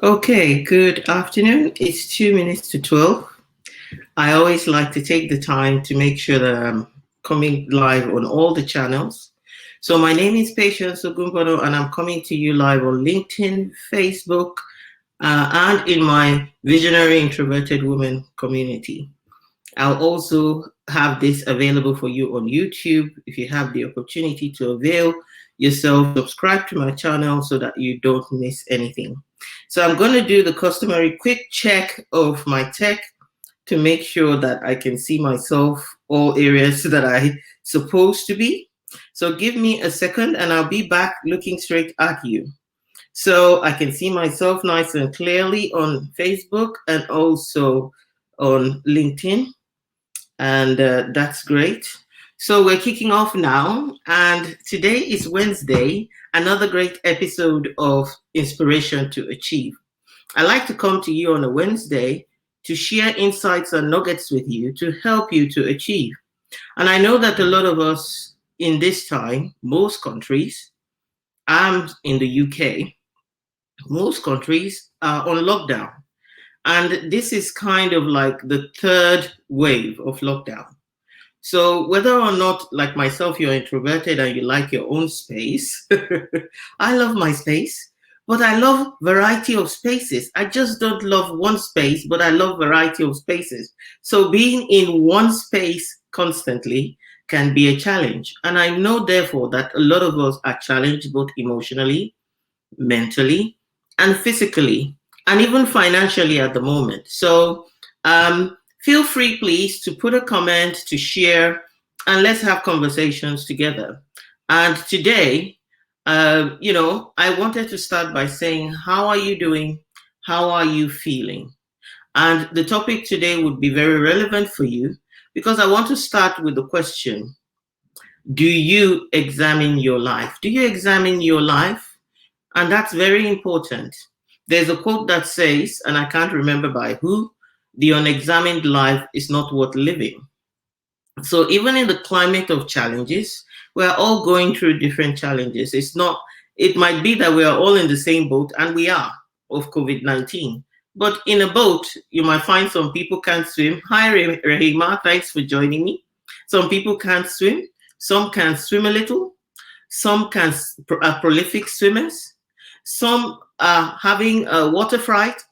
Okay, good afternoon. It's 2 minutes to 12. I always like to take the time to make sure that I'm coming live on all the channels. So my name is Patience Ogunbona, and I'm coming to you live on LinkedIn, Facebook, and in my Visionary Introverted Woman community. I'll also have this available for you on YouTube if you have the opportunity to avail yourself. Subscribe to my channel so that you don't miss anything. So I'm going to do the customary quick check of my tech to make sure that I can see myself all areas that I supposed to be. So give me a second and I'll be back looking straight at you. So I can see myself nice and clearly on Facebook and also on LinkedIn. And that's great. So we're kicking off now, and today is Wednesday, another great episode of Inspiration to Achieve. I like to come to you on a Wednesday to share insights and nuggets with you to help you to achieve. And I know that a lot of us in this time, most countries, I'm in the UK, most countries are on lockdown. And this is kind of like the third wave of lockdown. So whether or not, like myself, you're introverted and you like your own space, I love my space, but I love variety of spaces. I just don't love one space, but I love variety of spaces. So being in one space constantly can be a challenge. And I know, therefore, that a lot of us are challenged both emotionally, mentally, and physically, and even financially at the moment. So feel free, please, to put a comment, to share, and let's have conversations together. And today, I wanted to start by saying, how are you doing? How are you feeling? And the topic today would be very relevant for you because I want to start with the question: do you examine your life? Do you examine your life? And that's very important. There's a quote that says, and I can't remember by who, the unexamined life is not worth living. So even in the climate of challenges, we're all going through different challenges. It might be that we are all in the same boat, and we are, of COVID-19. But in a boat, you might find some people can't swim. Hi, Rahima, thanks for joining me. Some people can't swim. Some can swim a little. Some are prolific swimmers. Some are having a water fright.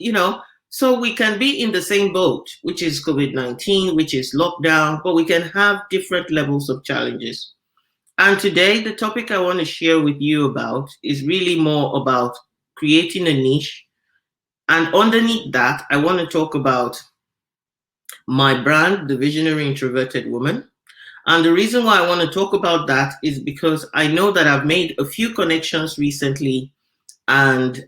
So we can be in the same boat, which is COVID-19, which is lockdown, but we can have different levels of challenges. And today, the topic I want to share with you about is really more about creating a niche. And underneath that, I want to talk about my brand, the Visionary Introverted Woman. And the reason why I want to talk about that is because I know that I've made a few connections recently, and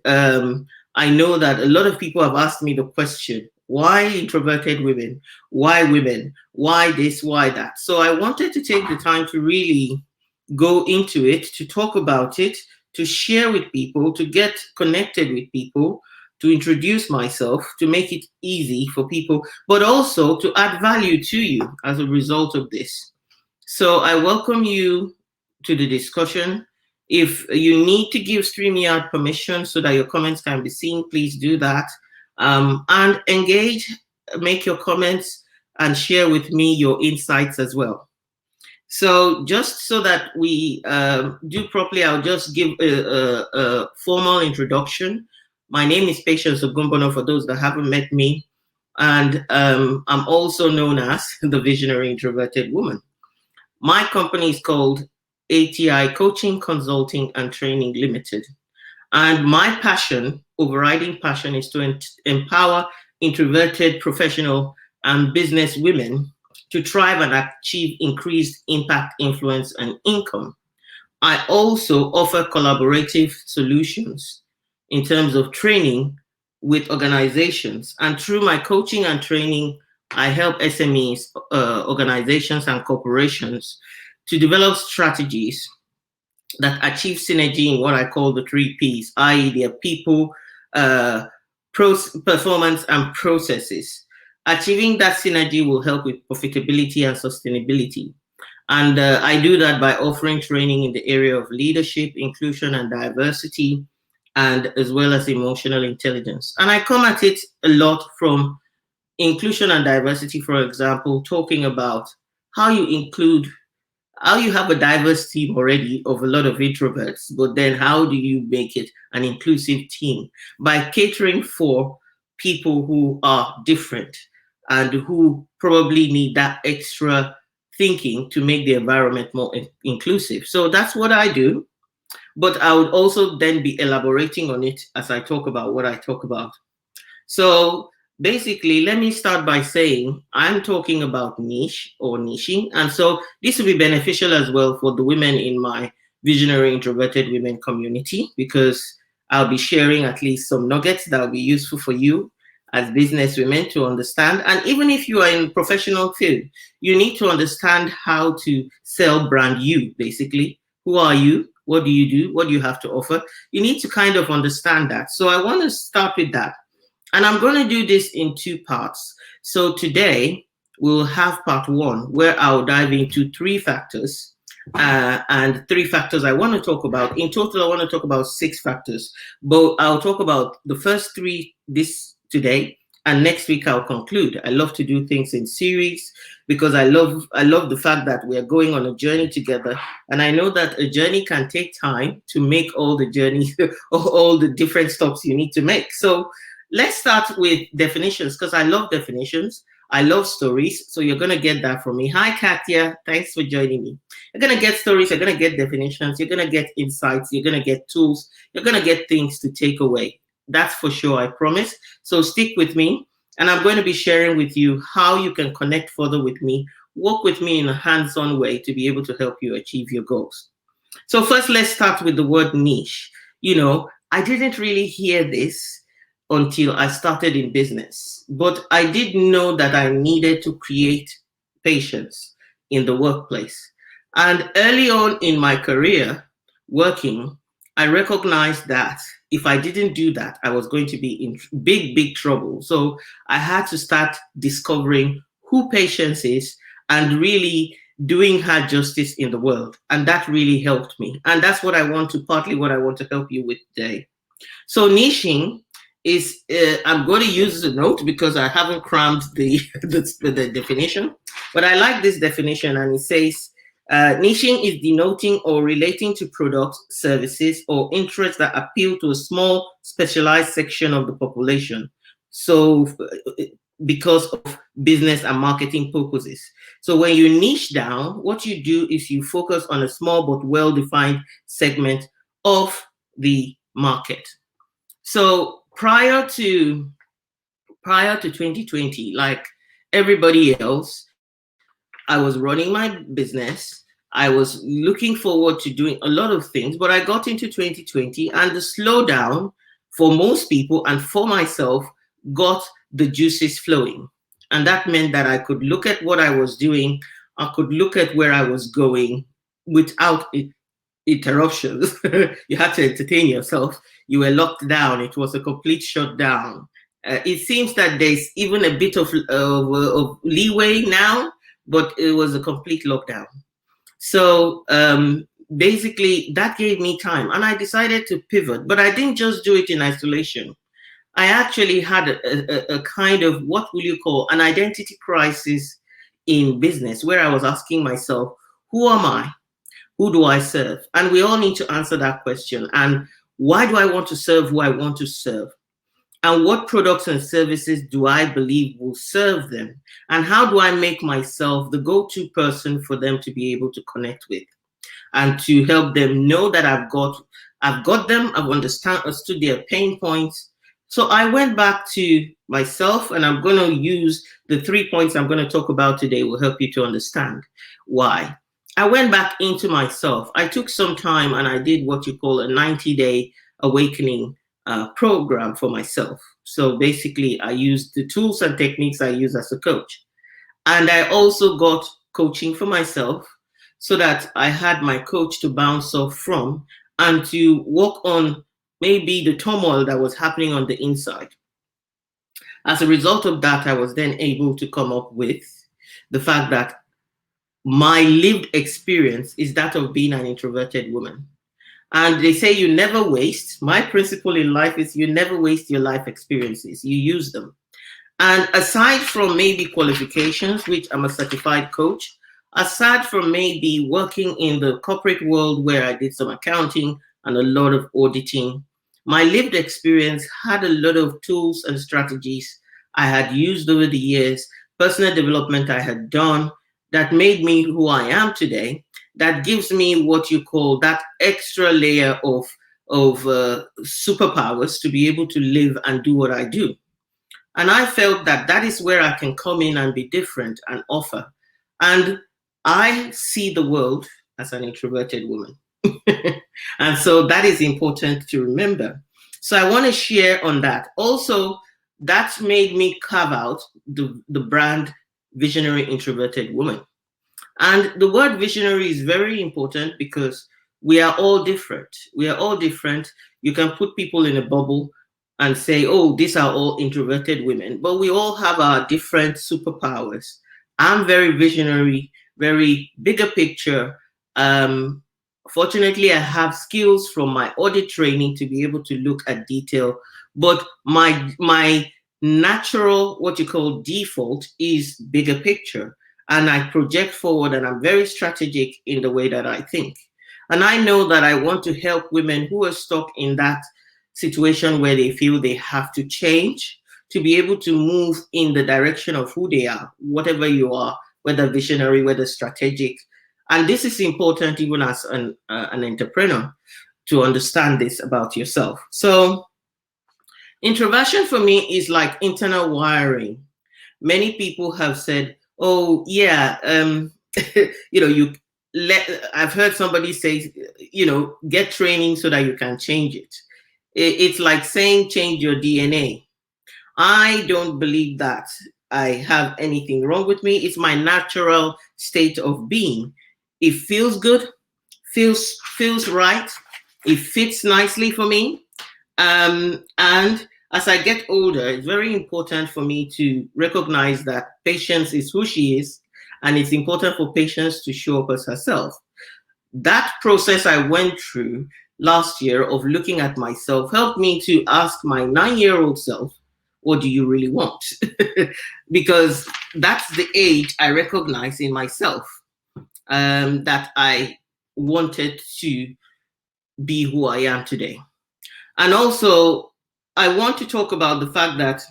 I know that a lot of people have asked me the question, why introverted women? Why women? Why this? Why that? So I wanted to take the time to really go into it, to talk about it, to share with people, to get connected with people, to introduce myself, to make it easy for people, but also to add value to you as a result of this. So I welcome you to the discussion. If you need to give StreamYard permission so that your comments can be seen, please do that. And engage, make your comments, and share with me your insights as well. So just so that we do properly, I'll just give a formal introduction. My name is Patience Ogunbona, for those that haven't met me. And I'm also known as the Visionary Introverted Woman. My company is called ATI Coaching, Consulting, and Training Limited. And my passion, overriding passion, is to empower introverted professional and business women to thrive and achieve increased impact, influence, and income. I also offer collaborative solutions in terms of training with organizations. And through my coaching and training, I help SMEs, organizations, and corporations to develop strategies that achieve synergy in what I call the 3 Ps, i.e., their people, performance, and processes. Achieving that synergy will help with profitability and sustainability. And I do that by offering training in the area of leadership, inclusion, and diversity, and as well as emotional intelligence. And I come at it a lot from inclusion and diversity, for example, talking about how you include, how you have a diverse team already of a lot of introverts, but then how do you make it an inclusive team by catering for people who are different and who probably need that extra thinking to make the environment more inclusive. So that's what I do. But I would also then be elaborating on it as I talk about what I talk about. So basically, let me start by saying I'm talking about niche or niching. And so this will be beneficial as well for the women in my Visionary Introverted Women community, because I'll be sharing at least some nuggets that will be useful for you as business women to understand. And even if you are in professional field, you need to understand how to sell brand you, basically. Who are you? What do you do? What do you have to offer? You need to kind of understand that. So I want to start with that. And I'm going to do this in two parts. So today we'll have part one where I'll dive into three factors. And three factors I want to talk about. In total, I want to talk about 6 factors. But I'll talk about the first 3 this today. And next week I'll conclude. I love to do things in series because I love the fact that we are going on a journey together. And I know that a journey can take time to make all the journeys, all the different stops you need to make. So let's start with definitions, because I love definitions. I love stories. So you're going to get that from me. Hi, Katya. Thanks for joining me. You're going to get stories. You're going to get definitions. You're going to get insights. You're going to get tools. You're going to get things to take away. That's for sure, I promise. So stick with me. And I'm going to be sharing with you how you can connect further with me, work with me in a hands-on way to be able to help you achieve your goals. So first, let's start with the word niche. You know, I didn't really hear this until I started in business, but I did know that I needed to create patience in the workplace. And early on in my career working, I recognized that if I didn't do that, I was going to be in big trouble. So I had to start discovering who patience is and really doing her justice in the world. And that really helped me. And that's what I want to, partly what I want to help you with today. So niching is, I'm going to use the note because I haven't crammed the definition, but I like this definition, and it says, niching is denoting or relating to products, services, or interests that appeal to a small, specialized section of the population. So because of business and marketing purposes. So when you niche down, what you do is you focus on a small but well-defined segment of the market. So prior to 2020, like everybody else, I was running my business. I was looking forward to doing a lot of things, but I got into 2020 and the slowdown for most people and for myself got the juices flowing. And that meant that I could look at what I was doing. I could look at where I was going without interruptions. You had to entertain yourself. You were locked down. It was a complete shutdown. It seems that there's even a bit of leeway now, but it was a complete lockdown. So basically, that gave me time, and I decided to pivot. But I didn't just do it in isolation. I actually had a kind of, what will you call, an identity crisis in business, where I was asking myself, who am I? Who do I serve? And we all need to answer that question. And why do I want to serve who I want to serve? And what products and services do I believe will serve them? And how do I make myself the go-to person for them to be able to connect with and to help them know that I've got them, I've understood their pain points. So I went back to myself, and I'm going to use the 3 points I'm going to talk about today will help you to understand why. I went back into myself. I took some time and I did what you call a 90-day awakening program for myself. So basically, I used the tools and techniques I use as a coach. And I also got coaching for myself so that I had my coach to bounce off from and to work on maybe the turmoil that was happening on the inside. As a result of that, I was then able to come up with the fact that my lived experience is that of being an introverted woman. And they say you never waste. My principle in life is you never waste your life experiences, you use them. And aside from maybe qualifications, which I'm a certified coach, aside from maybe working in the corporate world where I did some accounting and a lot of auditing, my lived experience had a lot of tools and strategies I had used over the years, personal development I had done that made me who I am today, that gives me what you call that extra layer of superpowers to be able to live and do what I do. And I felt that that is where I can come in and be different and offer. And I see the world as an introverted woman. And so that is important to remember. So I want to share on that. Also, that made me carve out the brand Visionary Introverted Woman. And the word visionary is very important because we are all different. We are all different. You can put people in a bubble and say, oh, these are all introverted women, but we all have our different superpowers. I'm very visionary, very bigger picture. Fortunately, I have skills from my audit training to be able to look at detail, but my natural, what you call default, is bigger picture. And I project forward, and I'm very strategic in the way that I think. And I know that I want to help women who are stuck in that situation where they feel they have to change to be able to move in the direction of who they are, whatever you are, whether visionary, whether strategic. And this is important even as an entrepreneur to understand this about yourself. So introversion for me is like internal wiring. Many people have said, oh yeah, I've heard somebody say, get training so that you can change it. It's like saying change your DNA. I don't believe that I have anything wrong with me. It's my natural state of being. It feels good, feels right. It fits nicely for me. And as I get older, it's very important for me to recognize that Patience is who she is, and it's important for Patience to show up as herself. That process I went through last year of looking at myself helped me to ask my 9-year-old self, what do you really want? Because that's the age I recognize in myself, that I wanted to be who I am today. And also, I want to talk about the fact that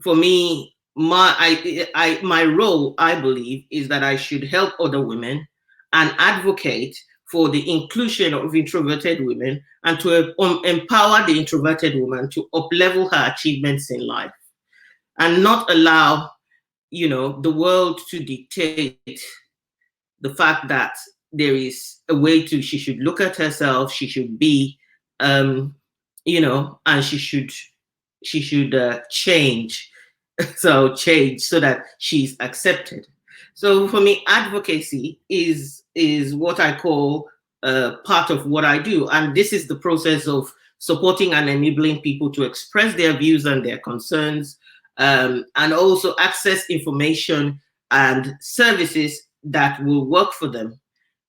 for me, my role, I believe, is that I should help other women and advocate for the inclusion of introverted women and to empower the introverted woman to uplevel her achievements in life and not allow, the world to dictate the fact that there is a way she should look at herself, she should be, and she should change. So change so that she's accepted. So for me, advocacy is what I call part of what I do. And this is the process of supporting and enabling people to express their views and their concerns, and also access information and services that will work for them,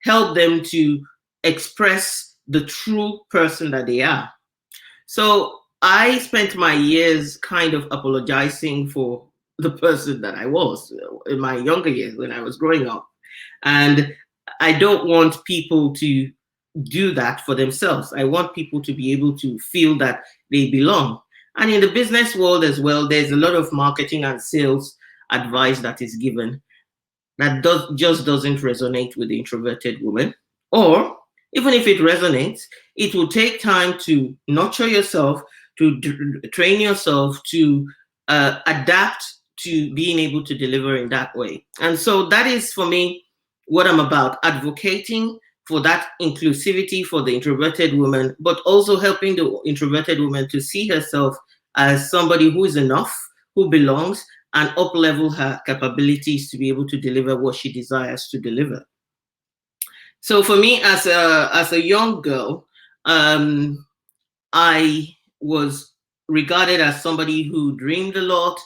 help them to express the true person that they are. So I spent my years kind of apologizing for the person that I was in my younger years when I was growing up. And I don't want people to do that for themselves. I want people to be able to feel that they belong. And in the business world as well, there's a lot of marketing and sales advice that is given that just doesn't resonate with the introverted woman. Or even if it resonates, it will take time to nurture yourself, to train yourself, to adapt to being able to deliver in that way. And so that is, for me, what I'm about, advocating for that inclusivity for the introverted woman, but also helping the introverted woman to see herself as somebody who is enough, who belongs, and up-level her capabilities to be able to deliver what she desires to deliver. So for me, as a young girl, I was regarded as somebody who dreamed a lot,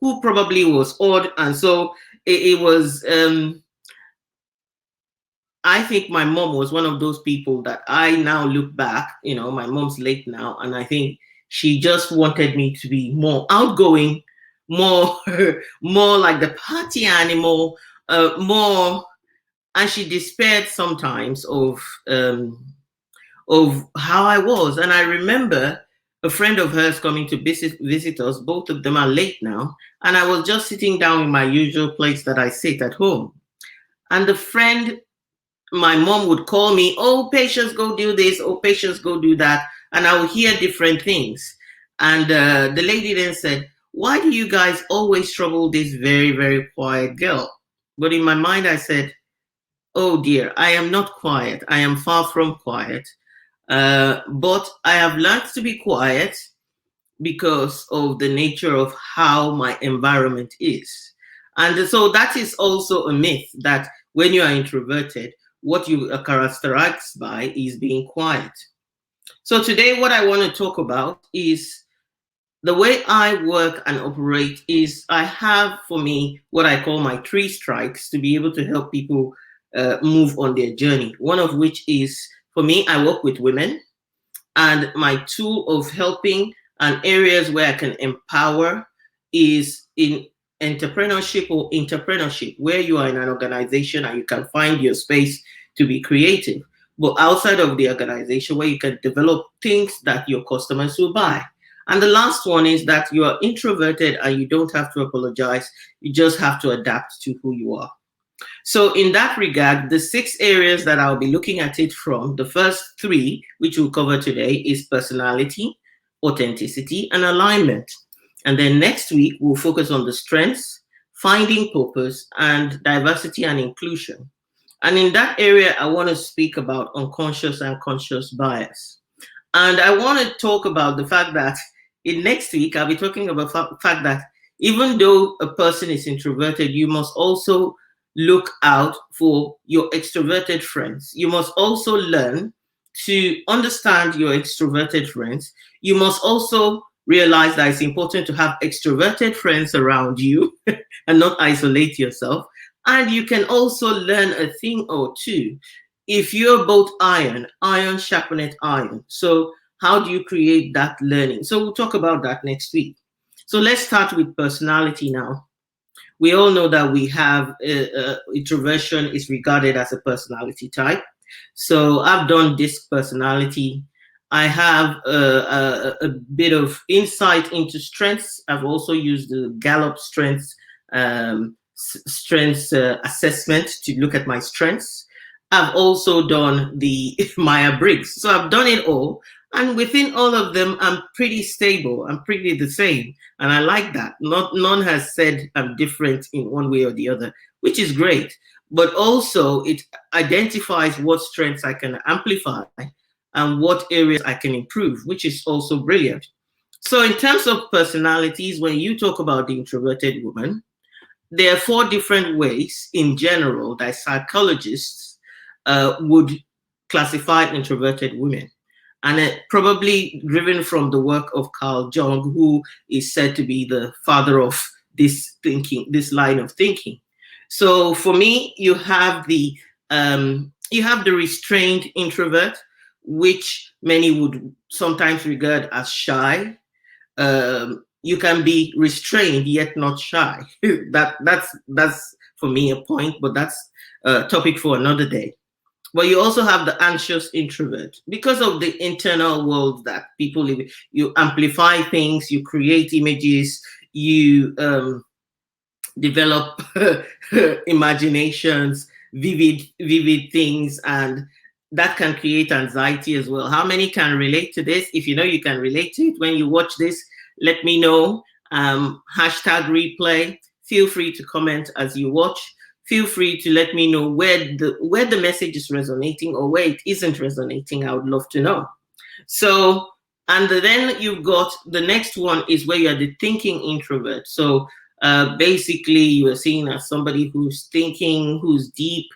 who probably was odd, and so it was. I think my mom was one of those people that I now look back, my mom's late now, and I think she just wanted me to be more outgoing, more, more like the party animal, more, and she despaired sometimes of how I was. And I remember a friend of hers coming to visit us. Both of them are late now. And I was just sitting down in my usual place that I sit at home. And the friend, my mom would call me, oh, Patience, go do this. Oh, Patience, go do that. And I would hear different things. And the lady then said, why do you guys always trouble this very, very quiet girl? But in my mind, I said, oh dear, I am not quiet. I am far from quiet. But I have learned to be quiet because of the nature of how my environment is. And so that is also a myth that when you are introverted, what you are characterized by is being quiet. So today, what I want to talk about is the way I work and operate is I have for me what I call my 3 strikes to be able to help people move on their journey. One of which is, for me, I work with women, and my tool of helping and areas where I can empower is in entrepreneurship or entrepreneurship, where you are in an organization and you can find your space to be creative, but outside of the organization where you can develop things that your customers will buy. And the last one is that you are introverted and you don't have to apologize. You just have to adapt to who you are. So in that regard, the 6 areas that I'll be looking at it from, the first 3, which we'll cover today, is personality, authenticity, and alignment. And then next week, we'll focus on the strengths, finding purpose, and diversity and inclusion. And in that area, I want to speak about unconscious and conscious bias. And I want to talk about the fact that in next week, I'll be talking about the fact that even though a person is introverted, you must also look out for your extroverted friends. You must also learn to understand your extroverted friends. You must also realize that it's important to have extroverted friends around you and not isolate yourself. And you can also learn a thing or two. If you're both iron sharpeneth iron. So how do you create that learning? So we'll talk about that next week. So let's start with personality now. We all know that we have introversion is regarded as a personality type. So I've done DISC personality. I have a bit of insight into strengths. I've also used the Gallup strengths assessment to look at my strengths. I've also done the Myers-Briggs. So I've done it all. And within all of them, I'm pretty stable. I'm pretty the same. And I like that. None has said I'm different in one way or the other, which is great. But also it identifies what strengths I can amplify and what areas I can improve, which is also brilliant. So in terms of personalities, when you talk about the introverted woman, there are 4 different ways in general that psychologists would classify introverted women. And it probably driven from the work of Carl Jung, who is said to be the father of this thinking, this line of thinking. So for me, you have the restrained introvert, which many would sometimes regard as shy. You can be restrained yet not shy. That's for me a point, but that's a topic for another day. But you also have the anxious introvert because of the internal world that people live in. You amplify things, you create images, you develop imaginations, vivid things, and that can create anxiety as well. How many can relate to this? If you know you can relate to it when you watch this, let me know. Hashtag replay. Feel free to comment as you watch. Feel free to let me know where the message is resonating or where it isn't resonating. I would love to know. So, and then you've got the next one is where you're the thinking introvert. So basically you are seen as somebody who's thinking, who's deep,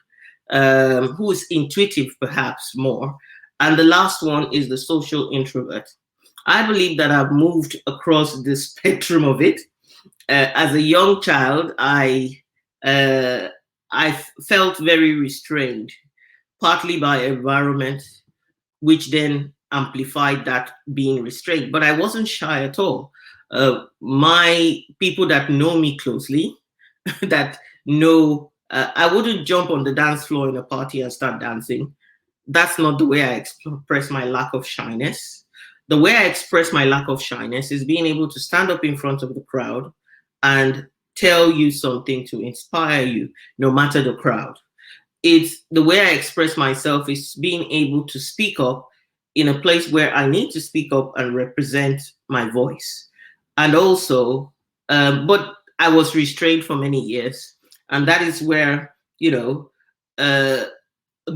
who's intuitive perhaps more. And the last one is the social introvert. I believe that I've moved across the spectrum of it. As a young child, I felt very restrained. partly by environment, which then amplified that being restrained. But I wasn't shy at all. My people that know me closely, that know, I wouldn't jump on the dance floor in a party and start dancing. That's not the way I express my lack of shyness. The way I express my lack of shyness is being able to stand up in front of the crowd and tell you something to inspire you, no matter the crowd. It's the way I express myself is being able to speak up in a place where I need to speak up and represent my voice. And also, but I was restrained for many years. And that is where, uh,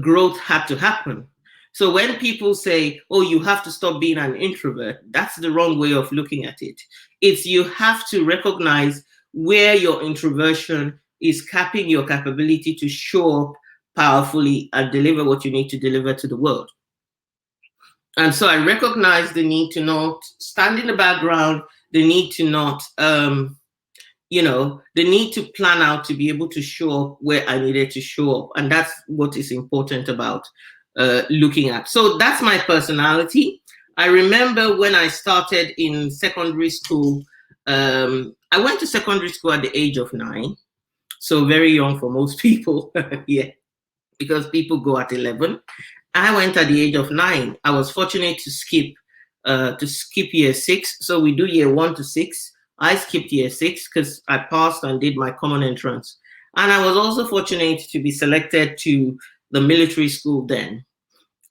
growth had to happen. So when people say, oh, you have to stop being an introvert, that's the wrong way of looking at it. It's you have to recognize where your introversion is capping your capability to show up powerfully and deliver what you need to deliver to the world. And so I recognize the need to not stand in the background, the need to not, the need to plan out to be able to show up where I needed to show up. And that's what is important about looking at. So that's my personality. I remember when I started in secondary school, I went to secondary school at the age of 9. So very young for most people. Yeah, because people go at 11. I went at the age of 9. I was fortunate to skip year 6. So we do year 1 to 6. I skipped year 6 because I passed and did my common entrance. And I was also fortunate to be selected to the military school then.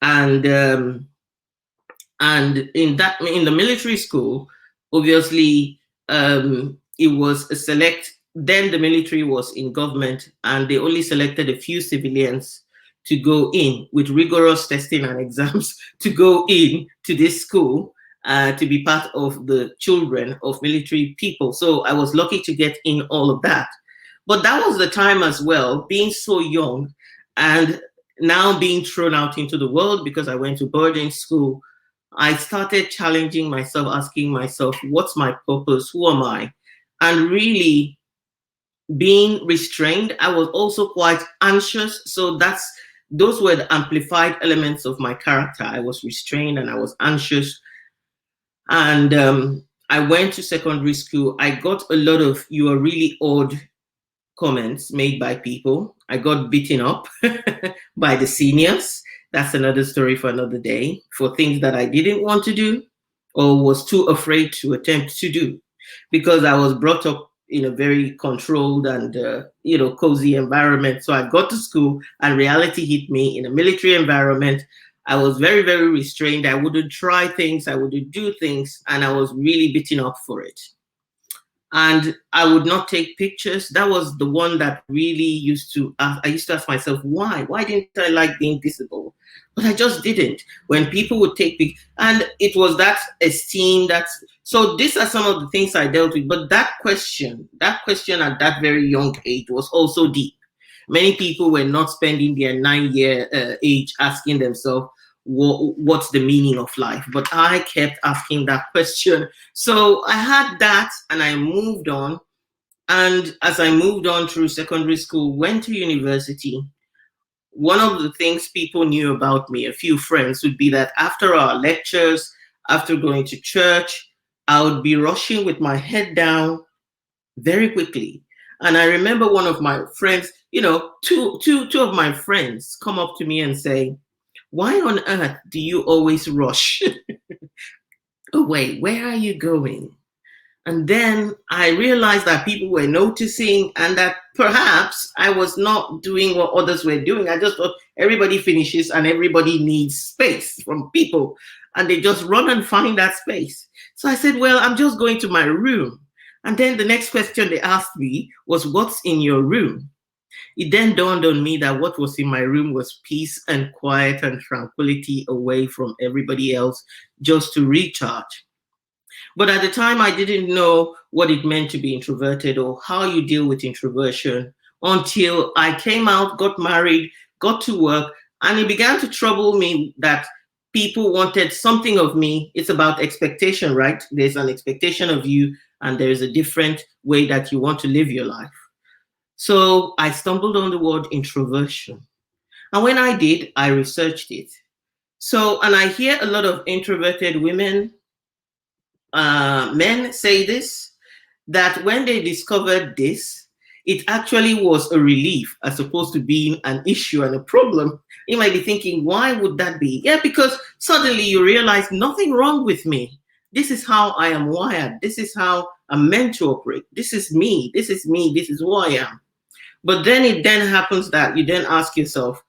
And in the military school, obviously, it was a select. Then the military was in government, and they only selected a few civilians to go in with rigorous testing and exams to go in to this school to be part of the children of military people. So I was lucky to get in all of that. But that was the time as well, being so young and now being thrown out into the world because I went to boarding school. I started challenging myself, asking myself, what's my purpose? Who am I? And really being restrained. I was also quite anxious. So those were the amplified elements of my character. I was restrained and I was anxious. And I went to secondary school. I got a lot of "you are really odd" comments made by people. I got beaten up by the seniors. That's another story for another day, for things that I didn't want to do or was too afraid to attempt to do, because I was brought up in a very controlled and cozy environment. So I got to school and reality hit me in a military environment. I was very, very restrained. I wouldn't try things, I wouldn't do things, and I was really beaten up for it. And I would not take pictures. That was the one that really I used to ask myself, why? Why didn't I like being visible? But I just didn't. When people would take pictures, and it was that esteem, so these are some of the things I dealt with. But that question at that very young age was also deep. Many people were not spending their 9-year age asking themselves, what's the meaning of life? But I kept asking that question. So I had that and I moved on. And as I moved on through secondary school, went to university, one of the things people knew about me, a few friends, would be that after our lectures, after going to church, I would be rushing with my head down very quickly. And I remember one of my friends, two of my friends come up to me and say, why on earth do you always rush away? Where are you going? And then I realized that people were noticing and that perhaps I was not doing what others were doing. I just thought everybody finishes and everybody needs space from people, and they just run and find that space. So I said, well, I'm just going to my room. And then the next question they asked me was, what's in your room? It then dawned on me that what was in my room was peace and quiet and tranquility away from everybody else, just to recharge. But at the time, I didn't know what it meant to be introverted or how you deal with introversion until I came out, got married, got to work, and it began to trouble me that people wanted something of me. It's about expectation, right? There's an expectation of you, and there's a different way that you want to live your life. So I stumbled on the word introversion. And when I did, I researched it. So, and I hear a lot of introverted women, men say this, that when they discovered this, it actually was a relief as opposed to being an issue and a problem. You might be thinking, why would that be? Yeah, because suddenly you realize nothing wrong with me. This is how I am wired. This is how I'm meant to operate. This is me. This is me. This is who I am. But then it then happens that you then ask yourself,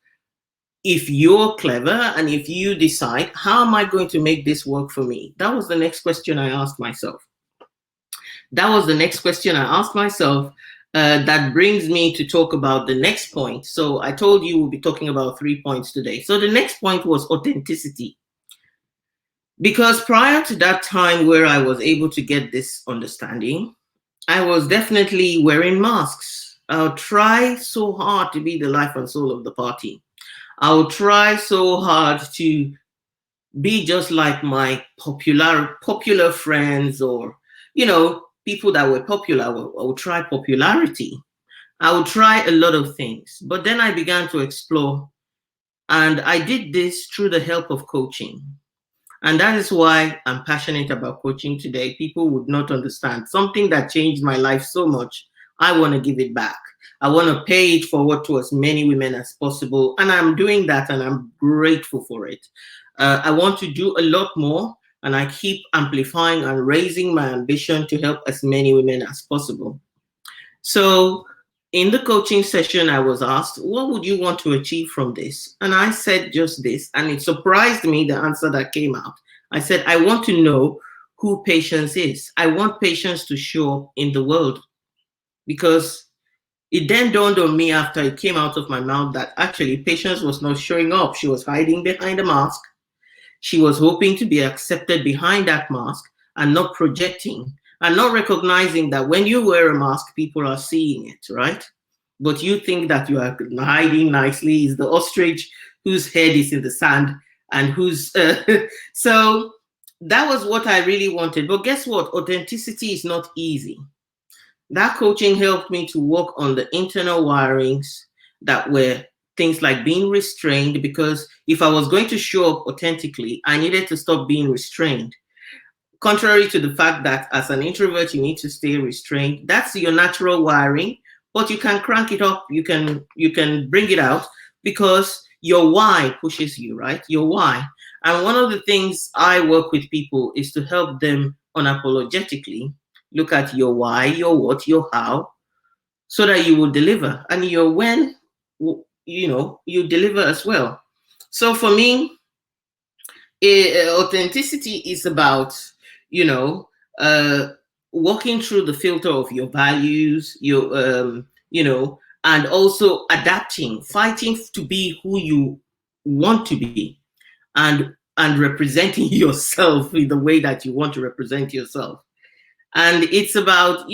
if you're clever and if you decide, how am I going to make this work for me? That was the next question I asked myself. That was the next question I asked myself. That brings me to talk about the next point. So I told you we'll be talking about 3 points today. So the next point was authenticity. Because prior to that time where I was able to get this understanding, I was definitely wearing masks. I'll try so hard to be the life and soul of the party. I'll try so hard to be just like my popular friends, or, people that were popular. I will try popularity. I will try a lot of things. But then I began to explore, and I did this through the help of coaching. And that is why I'm passionate about coaching today. People would not understand. Something that changed my life so much, I want to give it back. I want to pay it forward to as many women as possible. And I'm doing that, and I'm grateful for it. I want to do a lot more, and I keep amplifying and raising my ambition to help as many women as possible. So in the coaching session, I was asked, what would you want to achieve from this? And I said just this, and it surprised me, the answer that came out. I said, I want to know who Patience is. I want Patience to show up in the world. Because it then dawned on me after it came out of my mouth that actually Patience was not showing up. She was hiding behind a mask. She was hoping to be accepted behind that mask and not projecting and not recognizing that when you wear a mask, people are seeing it, right? But you think that you are hiding nicely. Is the ostrich whose head is in the sand and whose... So that was what I really wanted. But guess what? Authenticity is not easy. That coaching helped me to work on the internal wirings that were things like being restrained, because if I was going to show up authentically, I needed to stop being restrained. Contrary to the fact that as an introvert, you need to stay restrained. That's your natural wiring, but you can crank it up. You can bring it out because your why pushes you, right? Your why. And one of the things I work with people is to help them unapologetically look at your why, your what, your how, so that you will deliver. And your when, you deliver as well. So for me, authenticity is about, walking through the filter of your values, and also adapting, fighting to be who you want to be, and representing yourself in the way that you want to represent yourself. And it's about,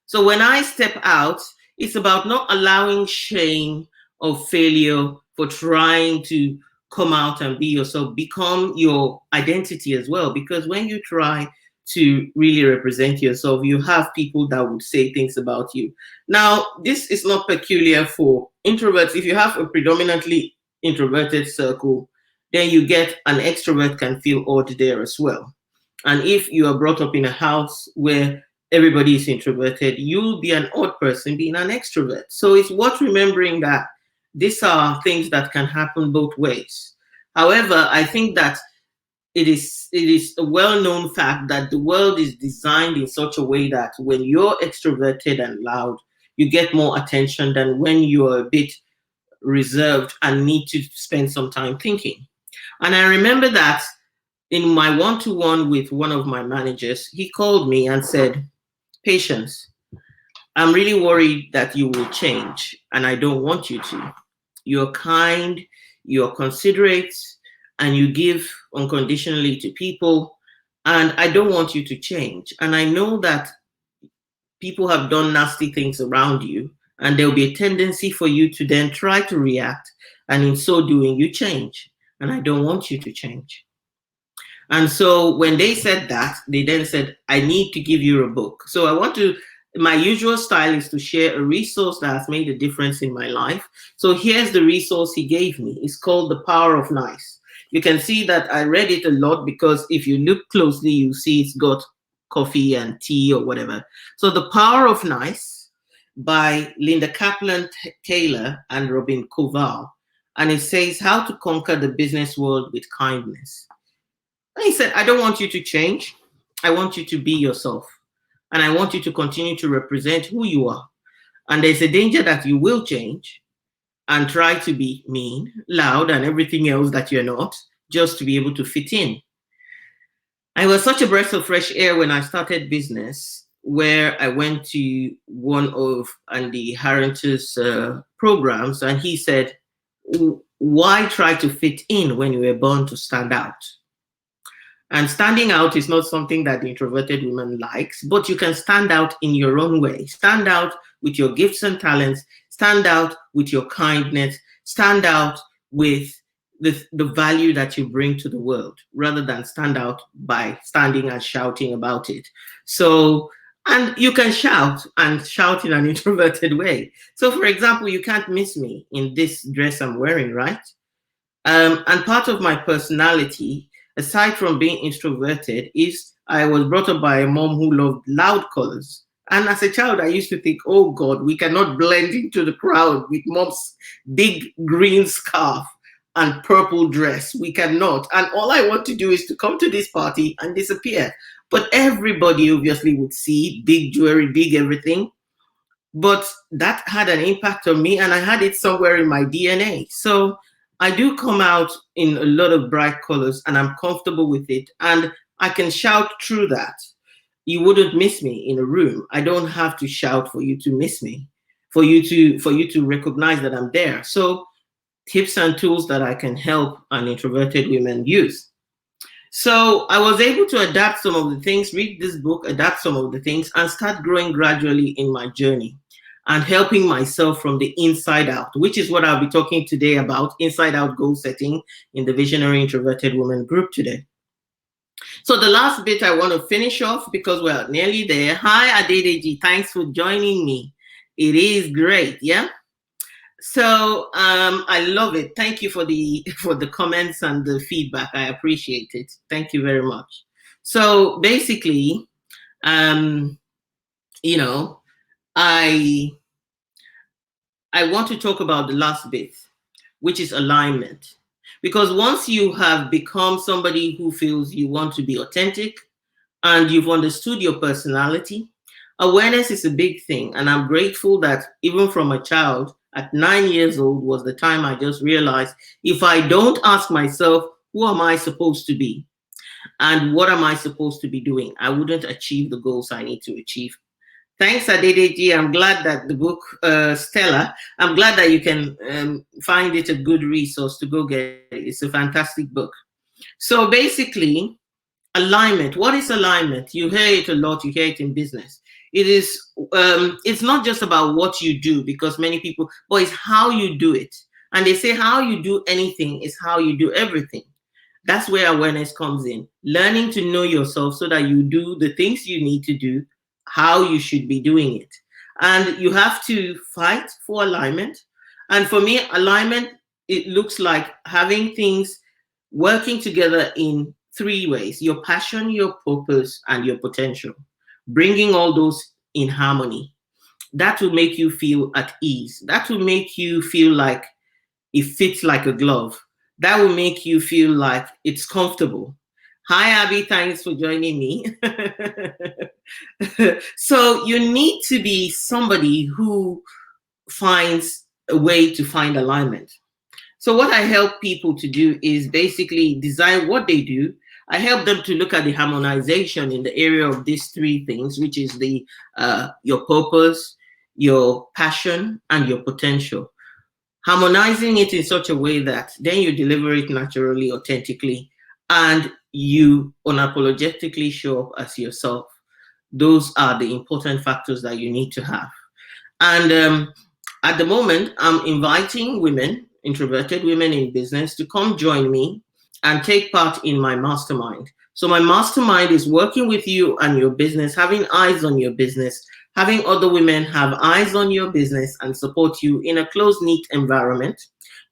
so when I step out, it's about not allowing shame of failure for trying to come out and be yourself, become your identity as well. Because when you try to really represent yourself, you have people that would say things about you. Now, this is not peculiar for introverts. If you have a predominantly introverted circle, then you get an extrovert can feel odd there as well. And if you are brought up in a house where everybody is introverted, you'll be an odd person being an extrovert. So it's worth remembering that these are things that can happen both ways. However, I think that it is a well-known fact that the world is designed in such a way that when you're extroverted and loud, you get more attention than when you're a bit reserved and need to spend some time thinking. And I remember that in my one-to-one with one of my managers, he called me and said, Patience, I'm really worried that you will change, and I don't want you to. You're kind, you're considerate, and you give unconditionally to people, and I don't want you to change. And I know that people have done nasty things around you, and there'll be a tendency for you to then try to react, and in so doing, you change. And I don't want you to change. And so when they said that, they then said, I need to give you a book. So I want to my usual style is to share a resource that has made a difference in my life. So here's the resource he gave me. It's called The Power of Nice. You can see that I read it a lot because if you look closely, you see it's got coffee and tea or whatever. So The Power of Nice by Linda Kaplan Taylor and Robin Koval. And it says how to conquer the business world with kindness. And he said, I don't want you to change. I want you to be yourself. And I want you to continue to represent who you are. And there's a danger that you will change and try to be mean, loud, and everything else that you're not, just to be able to fit in. I was such a breath of fresh air when I started business, where I went to one of Andy Harrington's programs, and he said, why try to fit in when you were born to stand out? And standing out is not something that the introverted woman likes, but you can stand out in your own way. Stand out with your gifts and talents, stand out with your kindness, stand out with the value that you bring to the world, rather than stand out by standing and shouting about it. So, and you can shout in an introverted way. So for example, you can't miss me in this dress I'm wearing, right? And part of my personality, aside from being introverted, is I was brought up by a mom who loved loud colors. And as a child, I used to think, oh God, we cannot blend into the crowd with mom's big green scarf and purple dress. We cannot. And all I want to do is to come to this party and disappear. But everybody obviously would see big jewelry, big everything. But that had an impact on me, and I had it somewhere in my DNA. So I do come out in a lot of bright colors, and I'm comfortable with it. And I can shout through that. You wouldn't miss me in a room. I don't have to shout for you to miss me, for you to recognize that I'm there. So tips and tools that I can help an introverted women use. So I was able to adapt some of the things, read this book, adapt some of the things, and start growing gradually in my journey and helping myself from the inside out, which is what I'll be talking today about, inside out goal setting in the Visionary Introverted Woman group today. So the last bit I want to finish off because we're nearly there. Hi, Adedeji. Thanks for joining me. It is great. Yeah. So I love it. Thank you for the comments and the feedback. I appreciate it. Thank you very much. So basically, you know, I want to talk about the last bit, which is alignment. Because once you have become somebody who feels you want to be authentic and you've understood your personality, awareness is a big thing. And I'm grateful that even from a child at 9 years old was the time I just realized if I don't ask myself, who am I supposed to be? And what am I supposed to be doing? I wouldn't achieve the goals I need to achieve. Thanks, Adedeji. I'm glad that the book, Stella, I'm glad that you can find it a good resource to go get it. It's a fantastic book. So basically, alignment. What is alignment? You hear it a lot. You hear it in business. It is, it's not just about what you do, because many people, but it's how you do it. And they say how you do anything is how you do everything. That's where awareness comes in. Learning to know yourself so that you do the things you need to do, how you should be doing it. And you have to fight for alignment. And for me, alignment, it looks like having things working together in three ways: your passion, your purpose, and your potential. Bringing all those in harmony. That will make you feel at ease. That will make you feel like it fits like a glove. That will make you feel like it's comfortable. Hi, Abby, thanks for joining me. So you need to be somebody who finds a way to find alignment. So what I help people to do is basically design what they do. I help them to look at the harmonization in the area of these three things, which is the your purpose, your passion, and your potential. Harmonizing it in such a way that then you deliver it naturally, authentically, and you unapologetically show up as yourself. Those are the important factors that you need to have. And at the moment, I'm inviting women, introverted women in business, to come join me and take part in my mastermind. So my mastermind is working with you and your business, having eyes on your business, having other women have eyes on your business and support you in a close-knit environment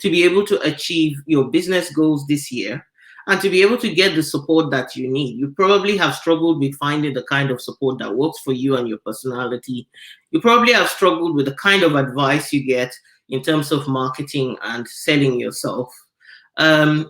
to be able to achieve your business goals this year and to be able to get the support that you need. You probably have struggled with finding the kind of support that works for you and your personality. You probably have struggled with the kind of advice you get in terms of marketing and selling yourself. And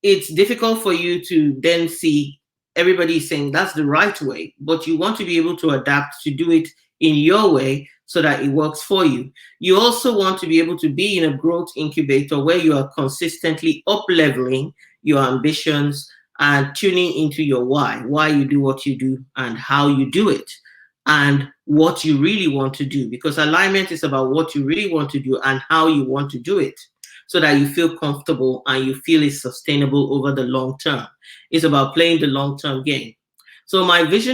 it's difficult for you to then see everybody saying that's the right way, but you want to be able to adapt to do it in your way so that it works for you. You also want to be able to be in a growth incubator where you are consistently up leveling your ambitions and tuning into your why you do what you do and how you do it and what you really want to do, because alignment is about what you really want to do and how you want to do it so that you feel comfortable and you feel it's sustainable over the long term. It's about playing the long-term game. So my women's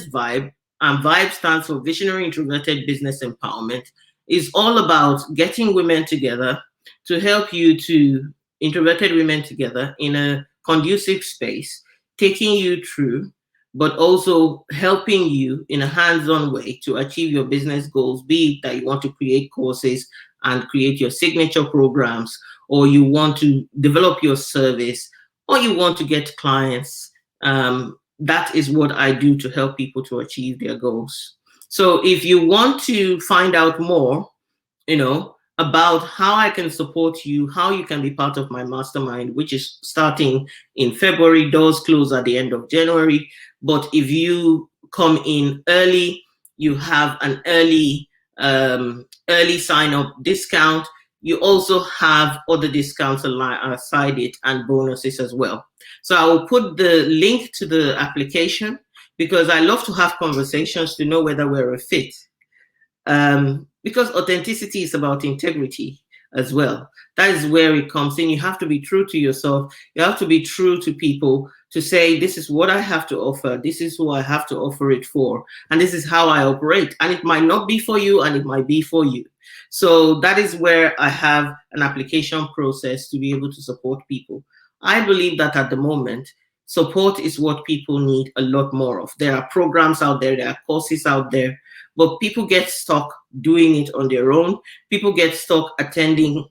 vibe, and vibe stands for Visionary Introverted Business Empowerment, is all about getting women together to help you to introverted women together in a conducive space, taking you through, but also helping you in a hands-on way to achieve your business goals, be it that you want to create courses and create your signature programs, or you want to develop your service, or you want to get clients. That is what I do to help people to achieve their goals. So if you want to find out more, about how I can support you, how you can be part of my mastermind, which is starting in February, doors close at the end of January. But if you come in early, you have an early sign up discount. You also have other discounts aside it and bonuses as well. So I will put the link to the application because I love to have conversations to know whether we're a fit. Because authenticity is about integrity as well. That is where it comes in. You have to be true to yourself. You have to be true to people to say, this is what I have to offer. This is who I have to offer it for. And this is how I operate. And it might not be for you and it might be for you. So that is where I have an application process to be able to support people. I believe that at the moment, support is what people need a lot more of. There are programs out there are courses out there, but people get stuck doing it on their own. People get stuck attending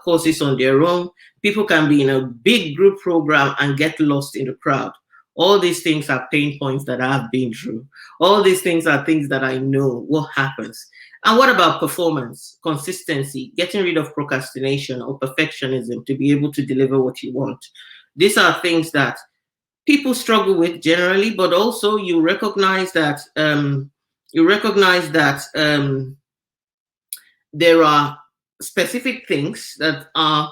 courses on their own. People can be in a big group program and get lost in the crowd. All these things are pain points that I've been through. All these things are things that I know what happens. And what about performance, consistency, getting rid of procrastination or perfectionism to be able to deliver what you want? These are things that people struggle with generally, but also you recognize that there are specific things that are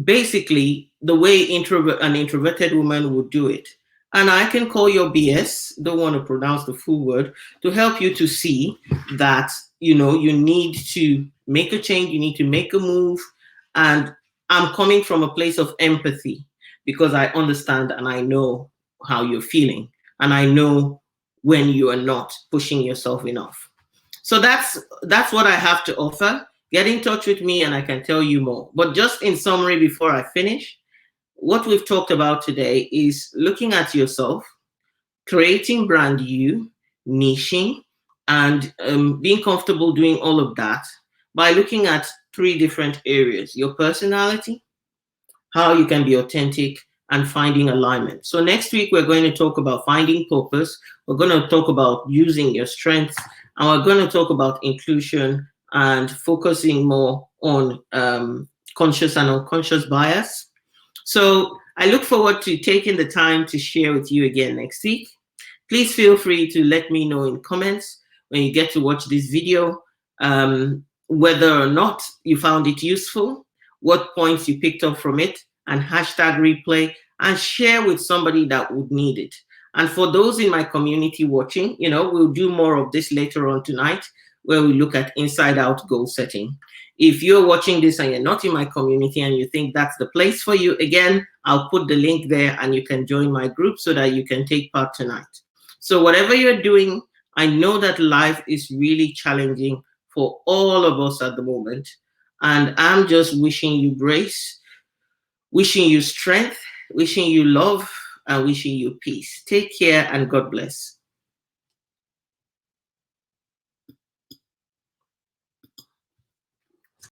basically the way an introverted woman would do it. And I can call your BS, don't want to pronounce the full word, to help you to see that, you need to make a change, you need to make a move. And I'm coming from a place of empathy because I understand and I know how you're feeling. And I know when you are not pushing yourself enough. So that's what I have to offer. Get in touch with me and I can tell you more. But just in summary, before I finish, what we've talked about today is looking at yourself, creating brand you, niching, and being comfortable doing all of that by looking at 3 different areas: your personality, how you can be authentic, and finding alignment. So next week, we're going to talk about finding purpose. We're going to talk about using your strengths, and we're going to talk about inclusion and focusing more on conscious and unconscious bias. So I look forward to taking the time to share with you again next week. Please feel free to let me know in comments when you get to watch this video, whether or not you found it useful, what points you picked up from it, and hashtag replay, and share with somebody that would need it. And for those in my community watching, we'll do more of this later on tonight, where we look at inside out goal setting. If you're watching this and you're not in my community and you think that's the place for you, again, I'll put the link there and you can join my group so that you can take part tonight. So whatever you're doing, I know that life is really challenging for all of us at the moment. And I'm just wishing you grace, wishing you strength, wishing you love, and wishing you peace. Take care and God bless.